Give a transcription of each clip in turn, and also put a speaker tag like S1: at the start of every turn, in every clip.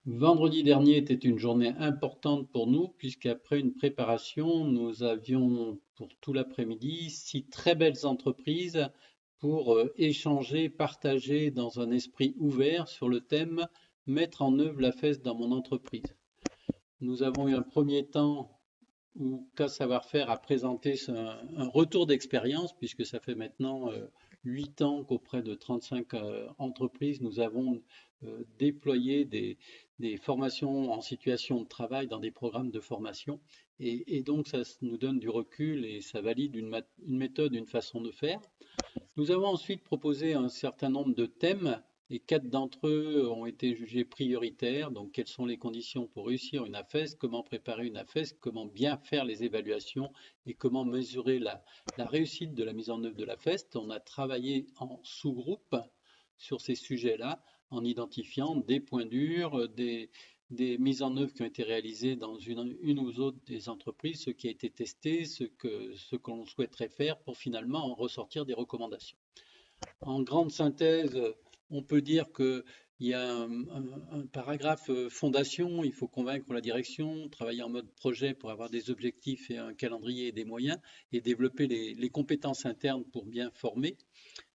S1: Vendredi dernier était une journée importante pour nous puisqu'après une préparation, nous avions pour tout l'après-midi 6 très belles entreprises pour échanger, partager dans un esprit ouvert sur le thème Mettre en œuvre la FES dans mon entreprise. Nous avons eu un premier temps où Cas Savoir-Faire a présenté un retour d'expérience, puisque ça fait maintenant 8 ans qu'auprès de 35 entreprises, nous avons déployé des formations en situation de travail dans des programmes de formation. Et donc, ça nous donne du recul et ça valide une méthode, une façon de faire. Nous avons ensuite proposé un certain nombre de thèmes et 4 d'entre eux ont été jugés prioritaires. Donc, quelles sont les conditions pour réussir une AFES, comment préparer une AFES, comment bien faire les évaluations et comment mesurer la réussite de la mise en œuvre de l'AFES. On a travaillé en sous-groupe sur ces sujets-là en identifiant des points durs, des mises en œuvre qui ont été réalisées dans une ou autre des entreprises, ce qui a été testé, ce qu'on souhaiterait faire pour finalement en ressortir des recommandations. En grande synthèse, on peut dire qu'il y a un paragraphe fondation, il faut convaincre la direction, travailler en mode projet pour avoir des objectifs et un calendrier et des moyens, et développer les compétences internes pour bien former.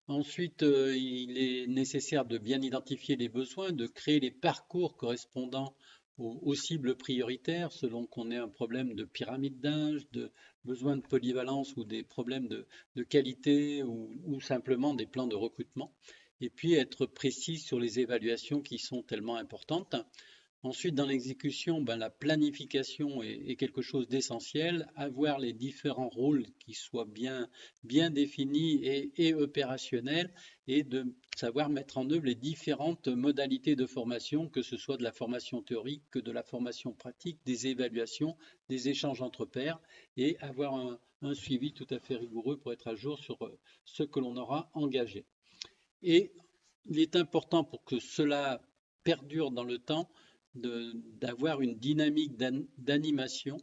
S1: Ensuite, il est nécessaire de bien identifier les besoins, de créer les parcours correspondant aux cibles prioritaires, selon qu'on ait un problème de pyramide d'âge, de besoin de polyvalence ou des problèmes de qualité ou simplement des plans de recrutement. Et puis être précis sur les évaluations qui sont tellement importantes. Ensuite, dans l'exécution, la planification est quelque chose d'essentiel. Avoir les différents rôles qui soient bien définis et opérationnels et de savoir mettre en œuvre les différentes modalités de formation, que ce soit de la formation théorique, que de la formation pratique, des évaluations, des échanges entre pairs et avoir un suivi tout à fait rigoureux pour être à jour sur ce que l'on aura engagé. Et il est important pour que cela perdure dans le temps d'avoir une dynamique d'animation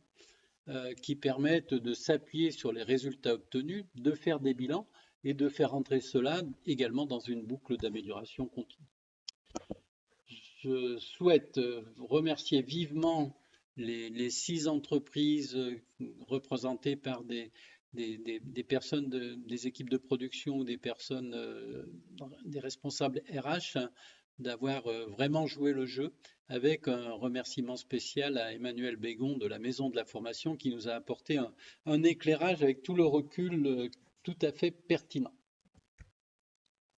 S1: qui permette de s'appuyer sur les résultats obtenus, de faire des bilans et de faire entrer cela également dans une boucle d'amélioration continue. Je souhaite remercier vivement les 6 entreprises représentées par des personnes, des équipes de production ou des personnes, des responsables RH, d'avoir vraiment joué le jeu, avec un remerciement spécial à Emmanuel Bégon de la Maison de la Formation qui nous a apporté un éclairage avec tout le recul tout à fait pertinent.